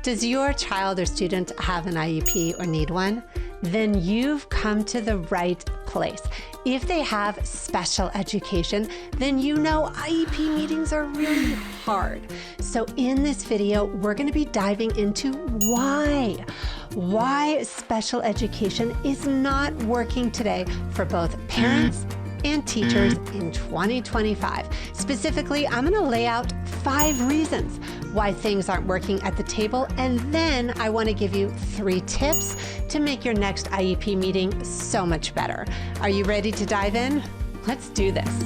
Does your child or student have an IEP or need one? Then you've come to the right place. If they have special education, then you know IEP meetings are really hard. So in this video, we're going to be diving into why special education is not working today for both parents and teachers in 2025. Specifically, I'm going to lay out 5 reasons why things aren't working at the table, and then I want to give you 3 tips to make your next IEP meeting so much better. Are you ready to dive in? Let's do this.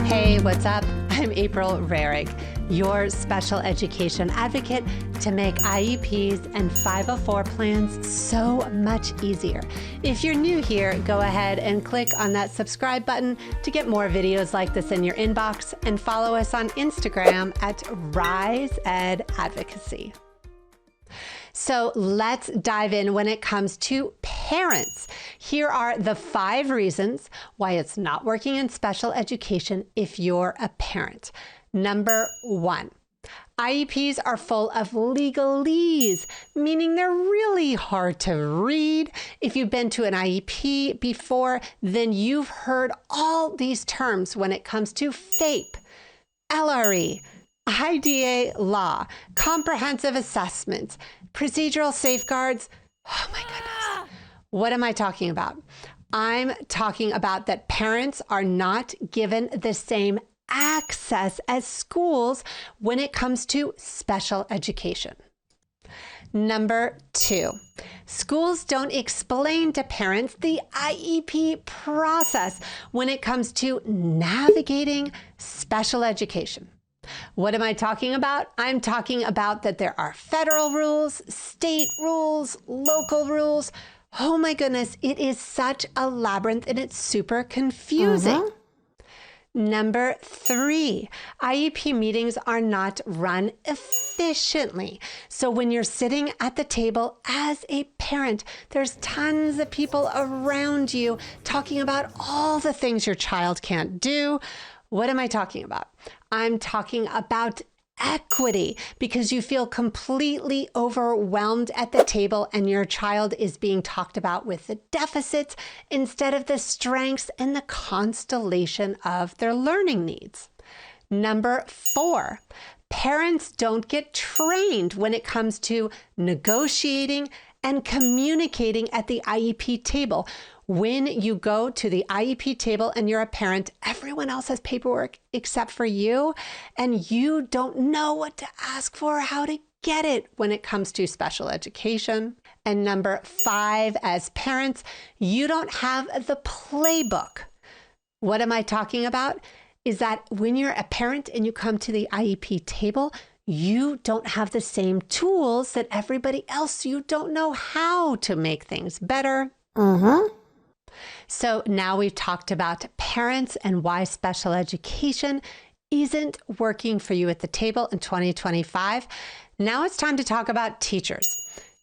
Hey, what's up? I'm April Rarig, your special education advocate to make IEPs and 504 plans so much easier. If you're new here, go ahead and click on that subscribe button to get more videos like this in your inbox, and follow us on Instagram at RiseEdAdvocacy. So let's dive in when it comes to parents. Here are the 5 reasons why it's not working in special education if you're a parent. Number 1, IEPs are full of legalese, meaning they're really hard to read. If you've been to an IEP before, then you've heard all these terms when it comes to FAPE, LRE, IDA law, comprehensive assessments, procedural safeguards. Oh my goodness. What am I talking about? I'm talking about that parents are not given the same access as schools when it comes to special education. Number 2, schools don't explain to parents the IEP process when it comes to navigating special education. What am I talking about? I'm talking about that there are federal rules, state rules, local rules. Oh my goodness, it is such a labyrinth and it's super confusing. Number 3, IEP meetings are not run efficiently. So when you're sitting at the table as a parent, there's tons of people around you talking about all the things your child can't do. What am I talking about? I'm talking about equity, because you feel completely overwhelmed at the table and your child is being talked about with the deficits instead of the strengths and the constellation of their learning needs. Number 4, parents don't get trained when it comes to negotiating and communicating at the IEP table. When you go to the IEP table and you're a parent, everyone else has paperwork except for you, and you don't know what to ask for, how to get it when it comes to special education. And number 5, as parents, you don't have the playbook. What am I talking about? Is that when you're a parent and you come to the IEP table, you don't have the same tools that everybody else. You don't know how to make things better. So now we've talked about parents and why special education isn't working for you at the table in 2025. Now it's time to talk about teachers.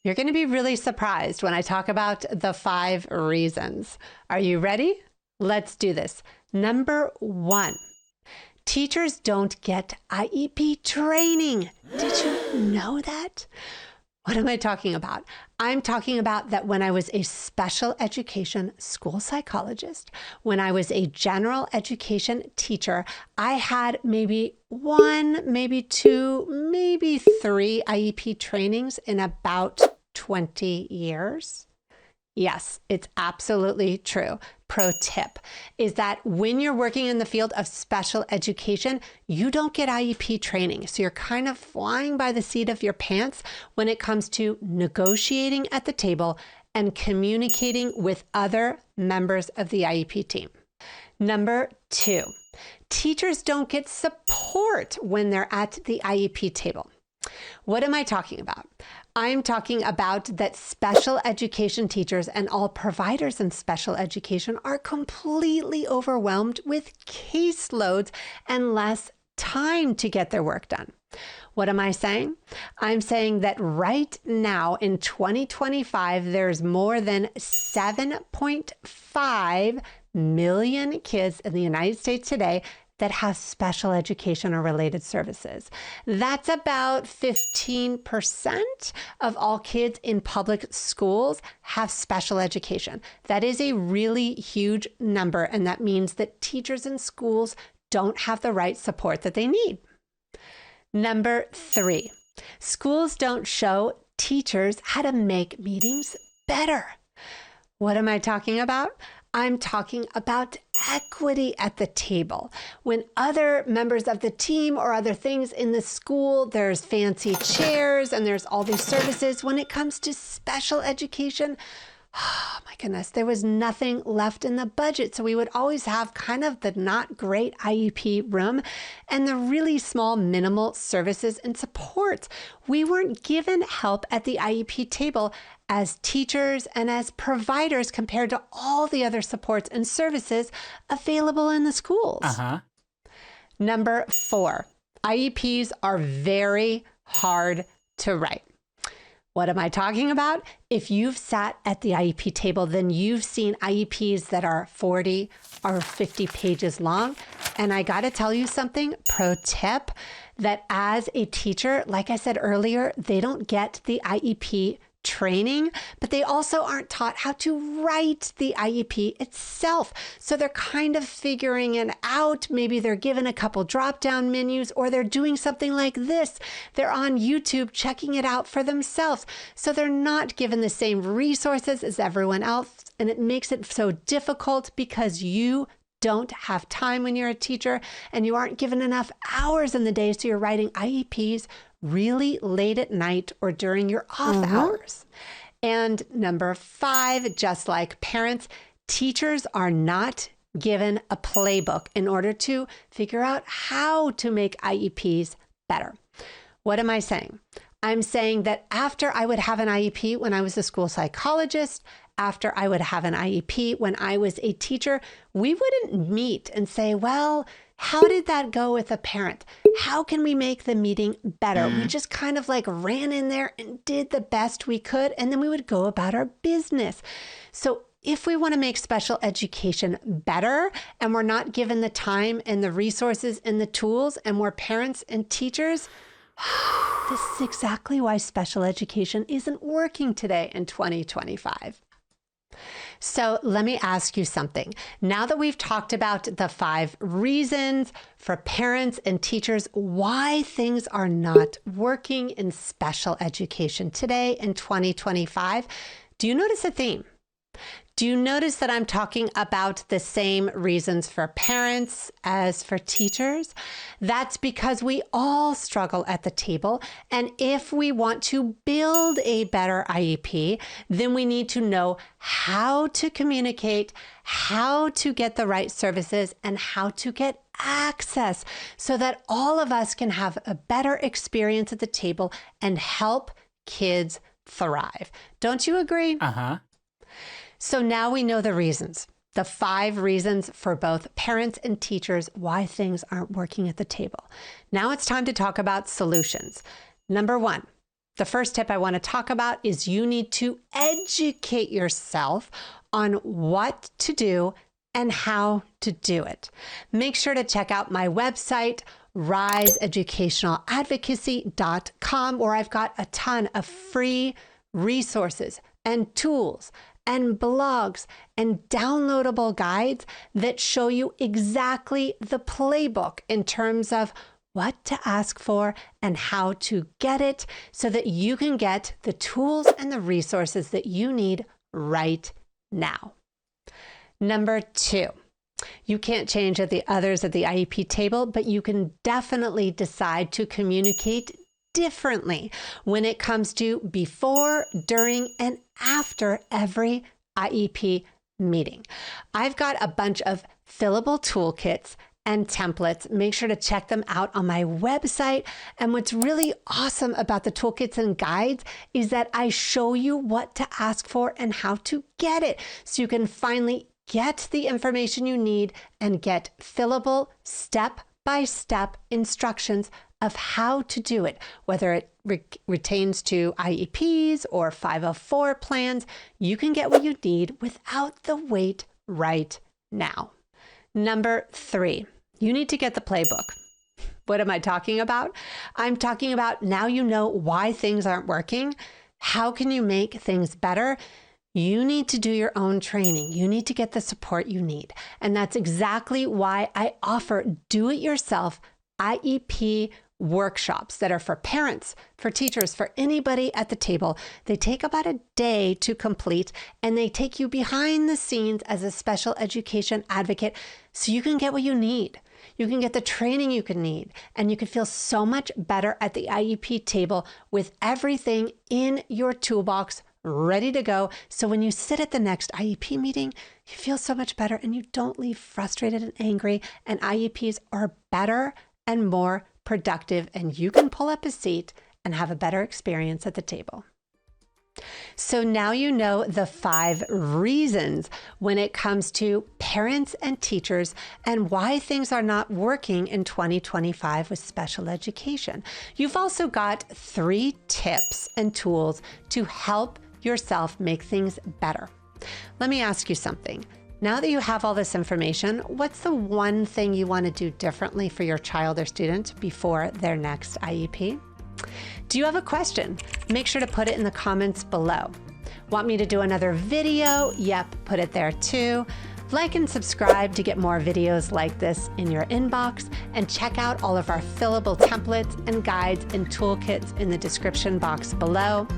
You're going to be really surprised when I talk about the 5 reasons. Are you ready? Let's do this. Number 1, teachers don't get IEP training. Did you know that? What am I talking about? I'm talking about that when I was a special education school psychologist, when I was a general education teacher, I had maybe 1, maybe 2, maybe 3 IEP trainings in about 20 years. Yes, it's absolutely true. Pro tip is that when you're working in the field of special education, you don't get IEP training. So you're kind of flying by the seat of your pants when it comes to negotiating at the table and communicating with other members of the IEP team. Number 2, teachers don't get support when they're at the IEP table. What am I talking about? I'm talking about that special education teachers and all providers in special education are completely overwhelmed with caseloads and less time to get their work done. What am I saying? I'm saying that right now in 2025, there's more than 7.5 million kids in the United States today that have special education or related services. That's about 15% of all kids in public schools have special education. That is a really huge number, and that means that teachers in schools don't have the right support that they need. Number 3, schools don't show teachers how to make meetings better. What am I talking about? I'm talking about equity at the table. When other members of the team or other things in the school, there's fancy chairs and there's all these services. When it comes to special education, oh my goodness, there was nothing left in the budget. So we would always have kind of the not great IEP room and the really small minimal services and supports. We weren't given help at the IEP table as teachers and as providers compared to all the other supports and services available in the schools. Number 4, IEPs are very hard to write. What am I talking about? If you've sat at the IEP table, then you've seen IEPs that are 40 or 50 pages long. And I got to tell you something, pro tip, that as a teacher, like I said earlier, they don't get the IEP training, but they also aren't taught how to write the IEP itself. So they're kind of figuring it out. Maybe they're given a couple drop-down menus, or they're doing something like this. They're on YouTube checking it out for themselves. So they're not given the same resources as everyone else. And it makes it so difficult because you don't have time when you're a teacher and you aren't given enough hours in the day. So you're writing IEPs really late at night or during your off hours. And number 5, just like parents, teachers are not given a playbook in order to figure out how to make IEPs better. What am I saying? I'm saying that after I would have an IEP when I was a school psychologist, after I would have an IEP when I was a teacher, we wouldn't meet and say, well, how did that go with a parent? How can we make the meeting better? We just kind of like ran in there and did the best we could, and then we would go about our business. So if we want to make special education better and we're not given the time and the resources and the tools, and we're parents and teachers, this is exactly why special education isn't working today in 2025. So let me ask you something. Now that we've talked about the 5 reasons for parents and teachers why things are not working in special education today in 2025, do you notice a theme? Do you notice that I'm talking about the same reasons for parents as for teachers? That's because we all struggle at the table. And if we want to build a better IEP, then we need to know how to communicate, how to get the right services, and how to get access so that all of us can have a better experience at the table and help kids thrive. Don't you agree? So now we know the reasons, the 5 reasons for both parents and teachers why things aren't working at the table. Now it's time to talk about solutions. Number 1, the first tip I want to talk about is you need to educate yourself on what to do and how to do it. Make sure to check out my website, riseeducationaladvocacy.com, where I've got a ton of free resources and tools and blogs and downloadable guides that show you exactly the playbook in terms of what to ask for and how to get it so that you can get the tools and the resources that you need right now. Number 2, you can't change the others at the IEP table, but you can definitely decide to communicate differently when it comes to before, during, and after every IEP meeting. I've got a bunch of fillable toolkits and templates. Make sure to check them out on my website. And what's really awesome about the toolkits and guides is that I show you what to ask for and how to get it, so you can finally get the information you need and get fillable step-by-step instructions of how to do it, whether it retains to IEPs or 504 plans. You can get what you need without the wait right now. Number 3, You need to get the playbook. What am I talking about? I'm talking about now you know why things aren't working. How can you make things better? You need to do your own training. You need to get the support you need. And that's exactly why I offer do-it-yourself IEP workshops that are for parents, for teachers, for anybody at the table. They take about a day to complete, and they take you behind the scenes as a special education advocate so you can get what you need. You can get the training you can need, and you can feel so much better at the IEP table with everything in your toolbox ready to go. So when you sit at the next IEP meeting, you feel so much better and you don't leave frustrated and angry, and IEPs are better and more productive, and you can pull up a seat and have a better experience at the table. So now you know the 5 reasons when it comes to parents and teachers and why things are not working in 2025 with special education. You've also got 3 tips and tools to help yourself make things better. Let me ask you something. Now that you have all this information, what's the one thing you want to do differently for your child or student before their next IEP? Do you have a question? Make sure to put it in the comments below. Want me to do another video? Yep, put it there too. Like and subscribe to get more videos like this in your inbox, and check out all of our fillable templates and guides and toolkits in the description box below.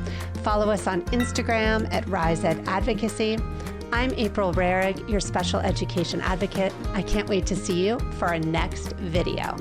Follow us on Instagram at RiseEdAdvocacy. I'm April Rarig, your special education advocate. I can't wait to see you for our next video.